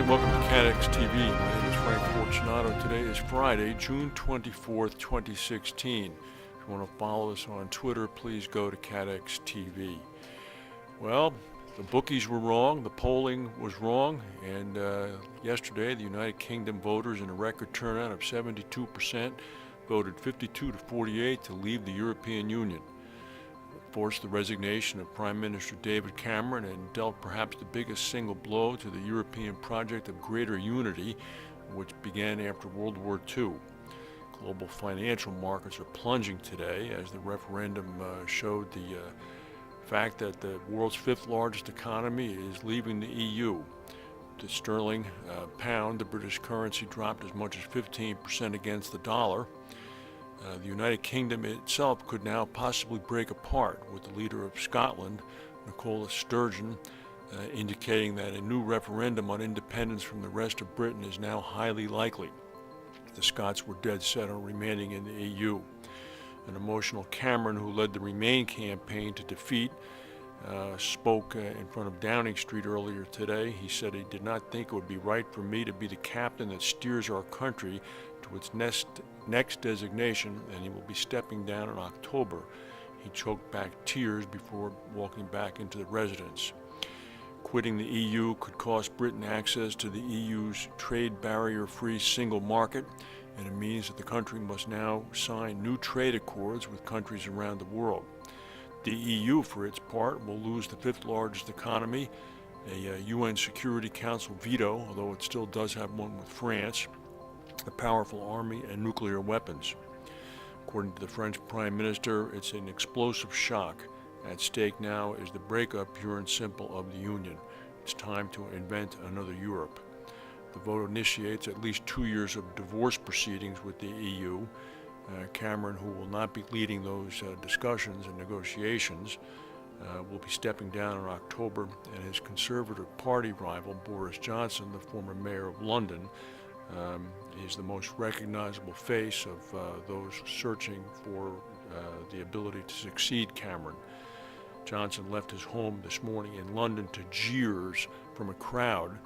morning. Welcome to CATEX TV. My name is Frank Fortunato. Today is Friday, June 24th, 2016. If you want to follow us on Twitter, please go to CATEX TV. Well, the bookies were wrong, the polling was wrong, and yesterday the United Kingdom voters, in a record turnout of 72%, voted 52 to 48 to leave the European Union. Forced the resignation of Prime Minister David Cameron and dealt perhaps the biggest single blow to the European project of greater unity, which began after World War II. Global financial markets are plunging today as the referendum showed the fact that the world's fifth largest economy is leaving the EU. The sterling pound, the British currency, dropped as much as 15% against the dollar. The United Kingdom itself could now possibly break apart, with the leader of Scotland, Nicola Sturgeon, indicating that a new referendum on independence from the rest of Britain is now highly likely. The Scots were dead set on remaining in the EU. An emotional Cameron, who led the Remain campaign to defeat, spoke in front of Downing Street earlier today. He said he did not think it would be right for me to be the captain that steers our country to its next designation, and he will be stepping down in October. He choked back tears before walking back into the residence. Quitting the EU could cost Britain access to the EU's trade barrier-free single market, and it means that the country must now sign new trade accords with countries around the world. The EU, for its part, will lose the fifth largest economy, a UN Security Council veto, although it still does have one with France, a powerful army, and nuclear weapons. According to the French Prime Minister, it's an explosive shock. At stake now is the breakup, pure and simple, of the Union. It's time to invent another Europe. The vote initiates at least 2 years of divorce proceedings with the EU. Cameron, who will not be leading those discussions and negotiations, will be stepping down in October, and his Conservative Party rival, Boris Johnson, the former mayor of London, is the most recognizable face of those searching for the ability to succeed Cameron. Johnson left his home this morning in London to jeers from a crowd.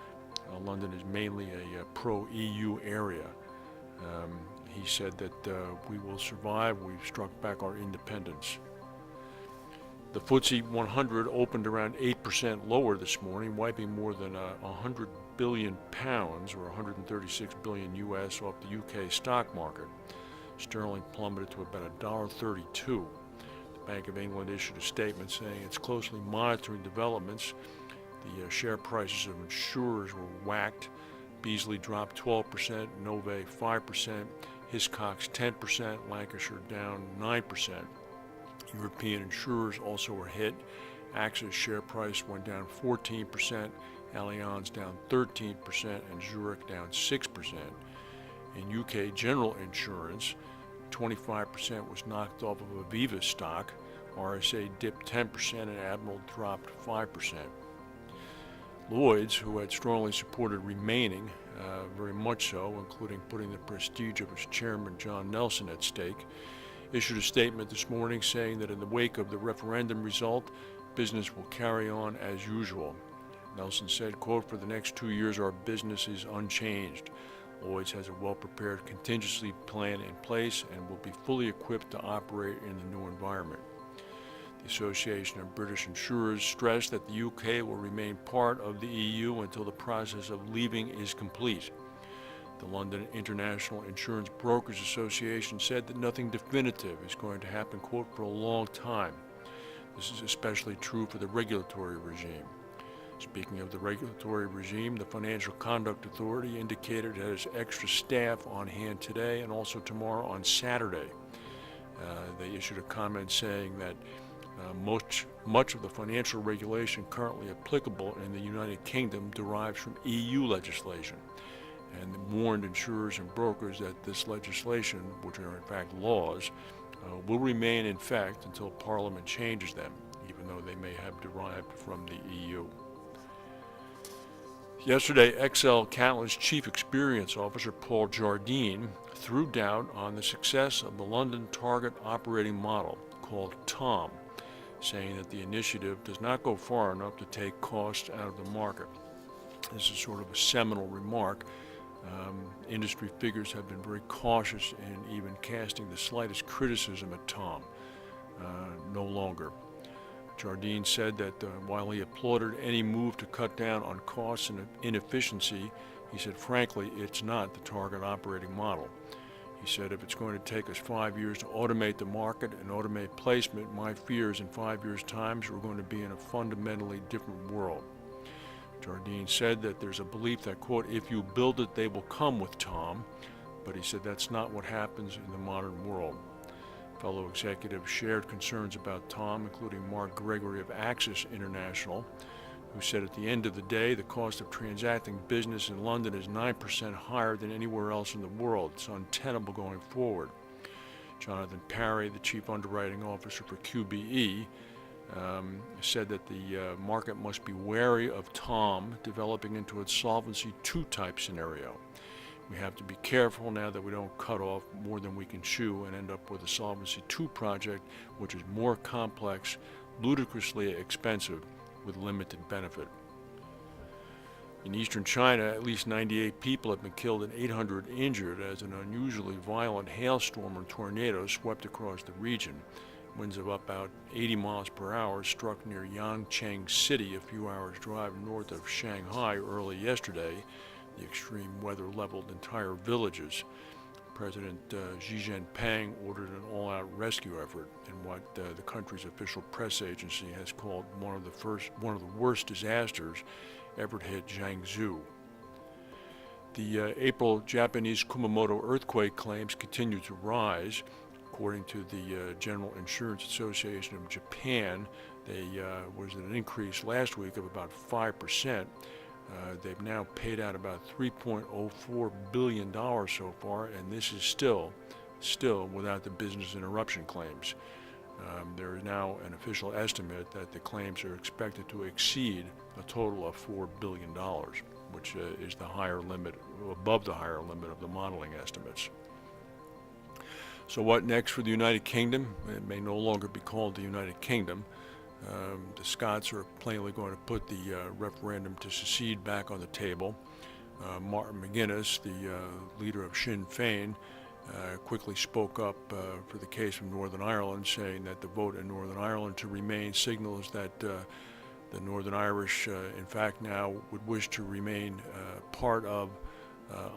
London is mainly a pro-EU area. He said that we will survive. We've struck back our independence. The FTSE 100 opened around 8% lower this morning, wiping more than 100 billion pounds, or 136 billion US, off the UK stock market. Sterling plummeted to about $1.32. The Bank of England issued a statement saying it's closely monitoring developments. The share prices of insurers were whacked. Beazley dropped 12%, Nove 5%, Hiscox 10%, Lancashire down 9%. European insurers also were hit. AXA's share price went down 14%, Allianz down 13%, and Zurich down 6%. In UK general insurance, 25% was knocked off of Aviva stock. RSA dipped 10% and Admiral dropped 5%. Lloyd's, who had strongly supported remaining, very much so, including putting the prestige of its chairman John Nelson at stake, issued a statement this morning saying that in the wake of the referendum result, business will carry on as usual. Nelson said, quote, "For the next 2 years our business is unchanged. Lloyd's has a well-prepared contingency plan in place and will be fully equipped to operate in the new environment." The Association of British Insurers stressed that the UK will remain part of the EU until the process of leaving is complete. The London International Insurance Brokers Association said that nothing definitive is going to happen, quote, "for a long time." This is especially true for the regulatory regime. Speaking of the regulatory regime, the Financial Conduct Authority indicated it has extra staff on hand today and also tomorrow on Saturday. They issued a comment saying that much of the financial regulation currently applicable in the United Kingdom derives from EU legislation, and warned insurers and brokers that this legislation, which are in fact laws, will remain in effect until Parliament changes them, even though they may have derived from the EU. Yesterday, Catlin's Chief Experience Officer Paul Jardine threw doubt on the success of the London Target Operating Model, called TOM, saying that the initiative does not go far enough to take costs out of the market. This is sort of a seminal remark. Industry figures have been very cautious in even casting the slightest criticism at Tom. No longer. Jardine said that while he applauded any move to cut down on costs and inefficiency, he said, frankly, it's not the target operating model. He said, if it's going to take us 5 years to automate the market and automate placement, my fear is in 5 years' time we're going to be in a fundamentally different world. Jardine said that there's a belief that, quote, if you build it, they will come with Tom, but he said that's not what happens in the modern world. Fellow executives shared concerns about Tom, including Mark Gregory of Axis International, who said at the end of the day, the cost of transacting business in London is 9% higher than anywhere else in the world. It's untenable going forward. Jonathan Parry, the chief underwriting officer for QBE, said that the market must be wary of Tom developing into a Solvency II type scenario. We have to be careful now that we don't cut off more than we can chew and end up with a Solvency II project, which is more complex, ludicrously expensive, with limited benefit. In eastern China, at least 98 people have been killed and 800 injured as an unusually violent hailstorm and tornado swept across the region. Winds of about 80 miles per hour struck near Yangcheng City, a few hours' drive north of Shanghai early yesterday. The extreme weather leveled entire villages. President Xi Jinping ordered an all-out rescue effort in what the country's official press agency has called one of the worst disasters ever to hit Jiangsu. The April Japanese Kumamoto earthquake claims continue to rise. According to the General Insurance Association of Japan, there was an increase last week of about 5%. They've now paid out about $3.04 billion so far, and this is still without the business interruption claims. There is now an official estimate that the claims are expected to exceed a total of $4 billion, which is the higher limit, above the higher limit of the modeling estimates. So what next for the United Kingdom? It may no longer be called the United Kingdom. The Scots are plainly going to put the referendum to secede back on the table. Martin McGuinness, the leader of Sinn Féin, quickly spoke up for the case from Northern Ireland, saying that the vote in Northern Ireland to remain signals that the Northern Irish, in fact, now would wish to remain part of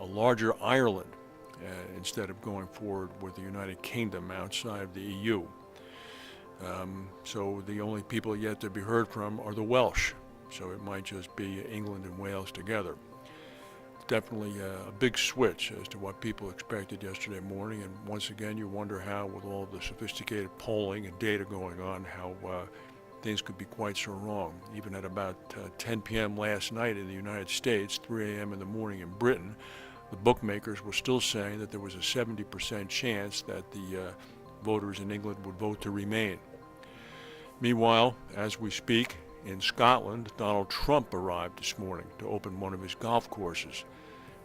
a larger Ireland instead of going forward with the United Kingdom outside of the EU. So the only people yet to be heard from are the Welsh. So it might just be England and Wales together. It's definitely a big switch as to what people expected yesterday morning. And once again, you wonder how, with all the sophisticated polling and data going on, how things could be quite so wrong. Even at about 10 p.m. last night in the United States, 3 a.m. in the morning in Britain, the bookmakers were still saying that there was a 70% chance that the voters in England would vote to remain. Meanwhile, as we speak, in Scotland, Donald Trump arrived this morning to open one of his golf courses,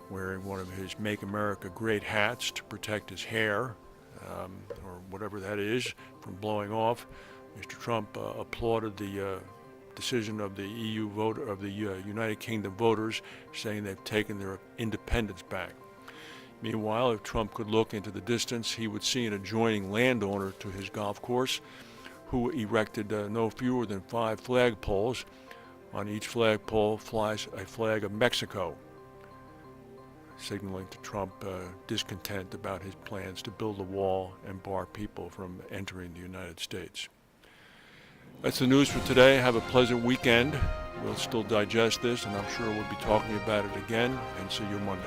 wearing one of his Make America Great hats to protect his hair, or whatever that is, from blowing off. Mr. Trump applauded the decision of the United Kingdom voters, saying they've taken their independence back. Meanwhile, if Trump could look into the distance, he would see an adjoining landowner to his golf course who erected no fewer than 5 flagpoles. On each flagpole flies a flag of Mexico, signaling to Trump discontent about his plans to build a wall and bar people from entering the United States. That's the news for today. Have a pleasant weekend. We'll still digest this, and I'm sure we'll be talking about it again, and see you Monday.